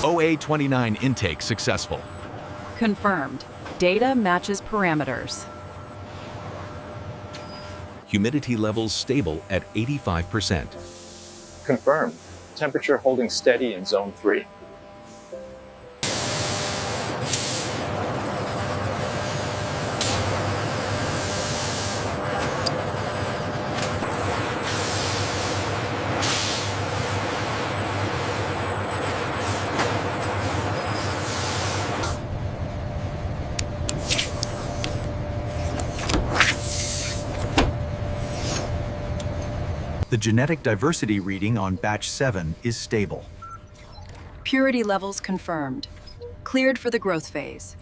O-A29 intake successful. Confirmed. Data matches parameters. Humidity levels stable at 85%. Confirmed. Temperature holding steady in zone 3. The genetic diversity reading on batch 7 is stable. Purity levels confirmed. Cleared for the growth phase.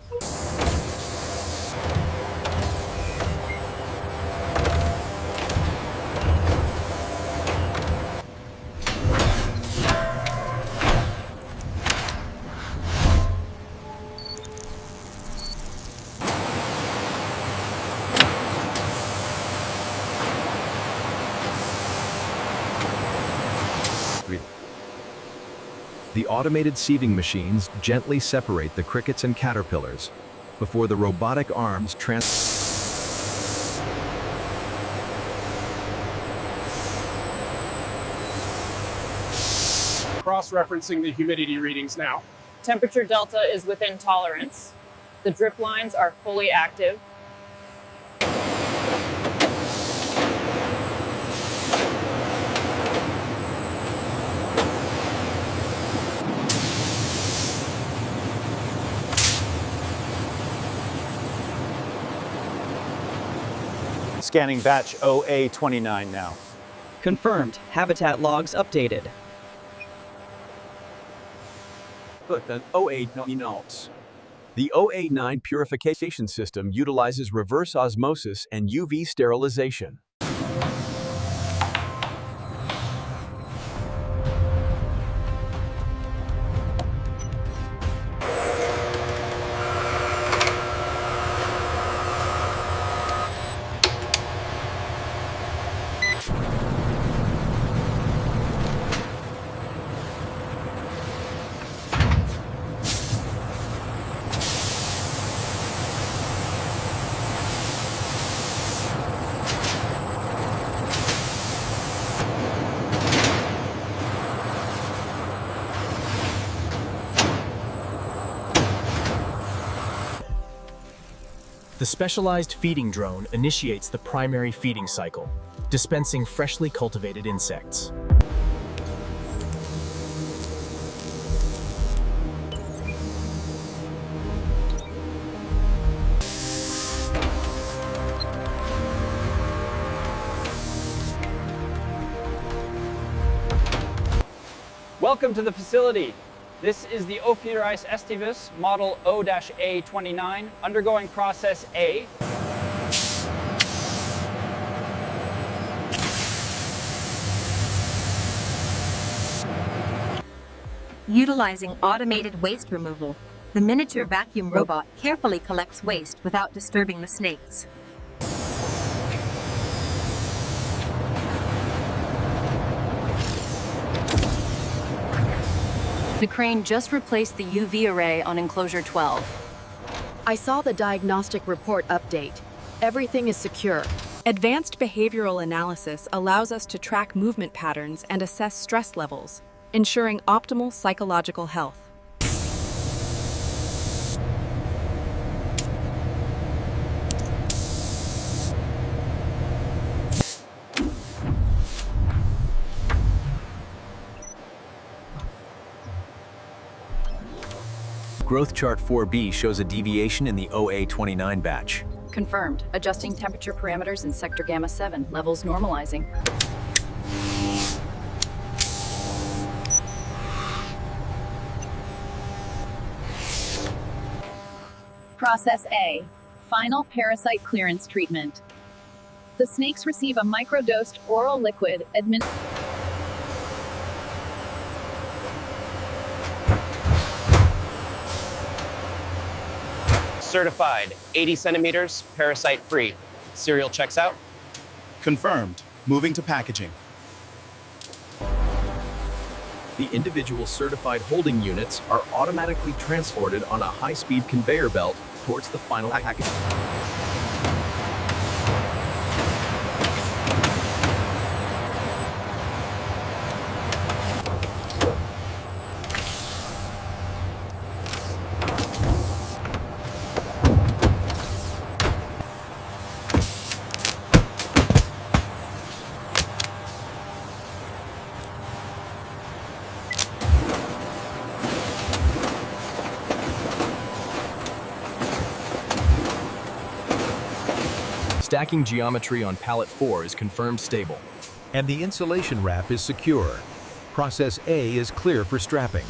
The automated sieving machines gently separate the crickets and caterpillars before the robotic arms Cross-referencing the humidity readings now. Temperature delta is within tolerance. The drip lines are fully active. Scanning batch O-A29 now. Confirmed. Habitat logs updated. O-A29. The O-A9 purification system utilizes reverse osmosis and UV sterilization. The specialized feeding drone initiates the primary feeding cycle, dispensing freshly cultivated insects. Welcome to the facility. This is the Opheodrys Aestivus model O-A29 undergoing process A. Utilizing automated waste removal, the miniature vacuum robot carefully collects waste without disturbing the snakes. The crane just replaced the UV array on Enclosure 12. I saw the diagnostic report update. Everything is secure. Advanced behavioral analysis allows us to track movement patterns and assess stress levels, ensuring optimal psychological health. Growth chart 4B shows a deviation in the O-A29 batch. Confirmed. Adjusting temperature parameters in sector gamma 7. Levels normalizing. Process A. Final parasite clearance treatment. The snakes receive a microdosed oral liquid administered. Certified, 80 centimeters, parasite-free. Serial checks out. Confirmed. Moving to packaging. The individual certified holding units are automatically transported on a high-speed conveyor belt towards the final package. Stacking geometry on pallet 4 is confirmed stable. And the insulation wrap is secure. Process A is clear for strapping.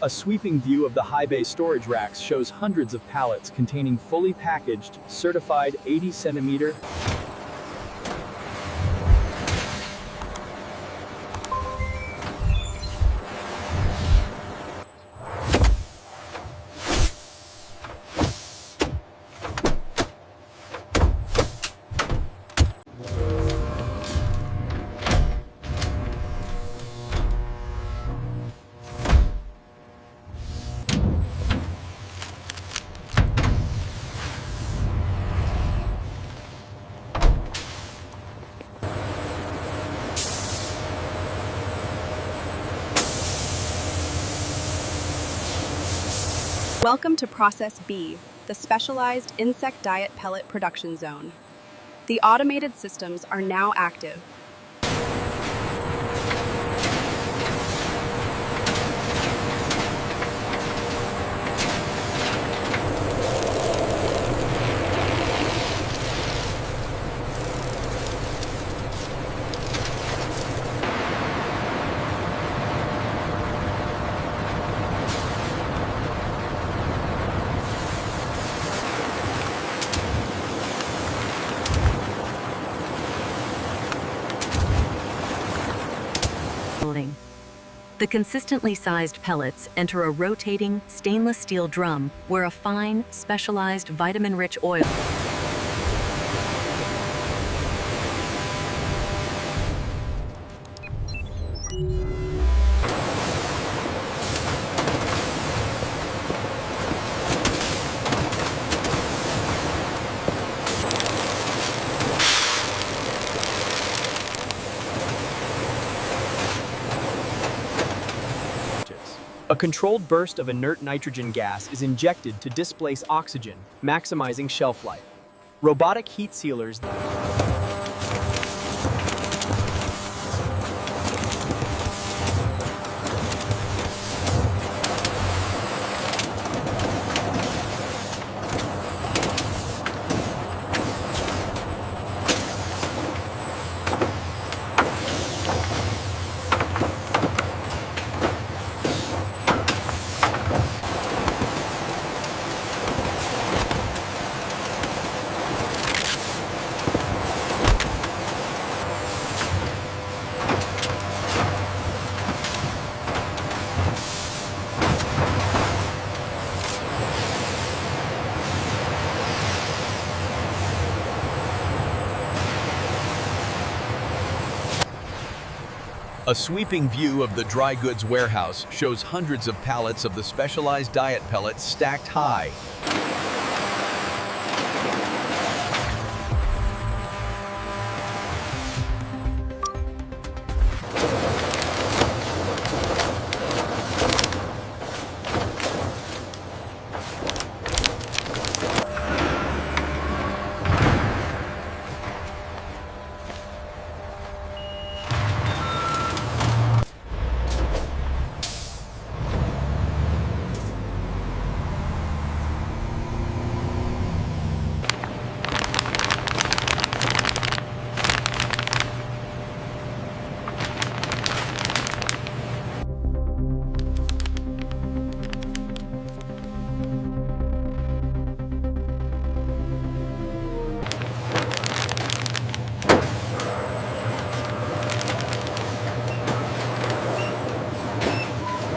A sweeping view of the high bay storage racks shows hundreds of pallets containing fully packaged, certified 80-centimeter Welcome to Process B, the specialized insect diet pellet production zone. The automated systems are now active. The consistently sized pellets enter a rotating stainless steel drum where a fine, specialized vitamin-rich oil A controlled burst of inert nitrogen gas is injected to displace oxygen, maximizing shelf life. Robotic heat sealers A sweeping view of the dry goods warehouse shows hundreds of pallets of the specialized diet pellets stacked high.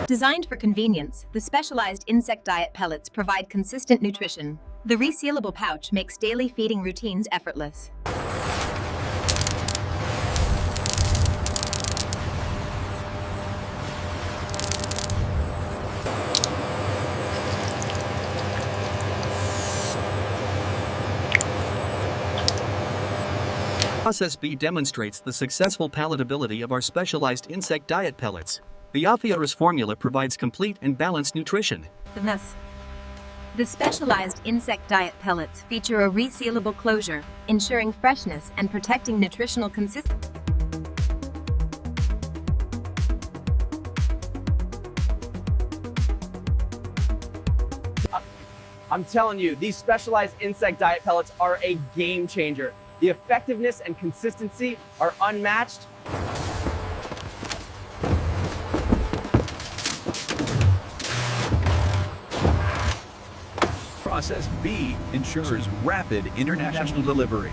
Designed for convenience, the specialized insect diet pellets provide consistent nutrition. The resealable pouch makes daily feeding routines effortless. Process B demonstrates the successful palatability of our specialized insect diet pellets. The Opheodrys formula provides complete and balanced nutrition. The specialized insect diet pellets feature a resealable closure, ensuring freshness and protecting nutritional consistency. I'm telling you, these specialized insect diet pellets are a game changer. The effectiveness and consistency are unmatched. Process B ensures rapid international delivery.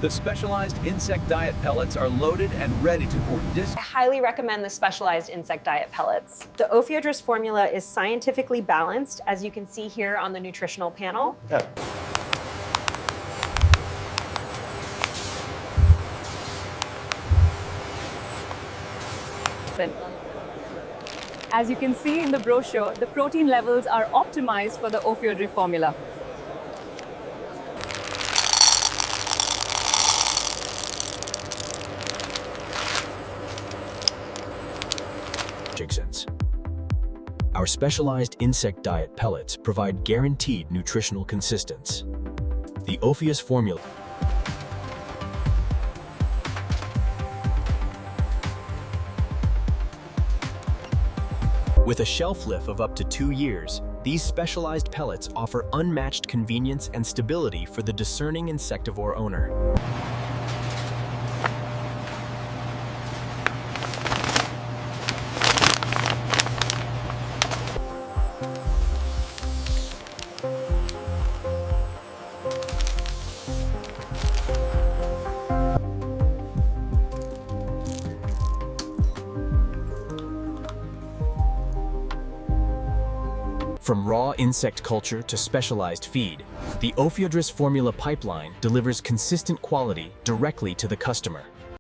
The specialized insect diet pellets are loaded and ready to I highly recommend the specialized insect diet pellets. The Opheodrys formula is scientifically balanced, as you can see here on the nutritional panel. Yeah. As you can see in the brochure, the protein levels are optimized for the Opheodrys formula. Our specialized insect diet pellets provide guaranteed nutritional consistency. The Opheodrys formula. With a shelf life of up to 2 years, these specialized pellets offer unmatched convenience and stability for the discerning insectivore owner. From raw insect culture to specialized feed, the Opheodrys formula pipeline delivers consistent quality directly to the customer.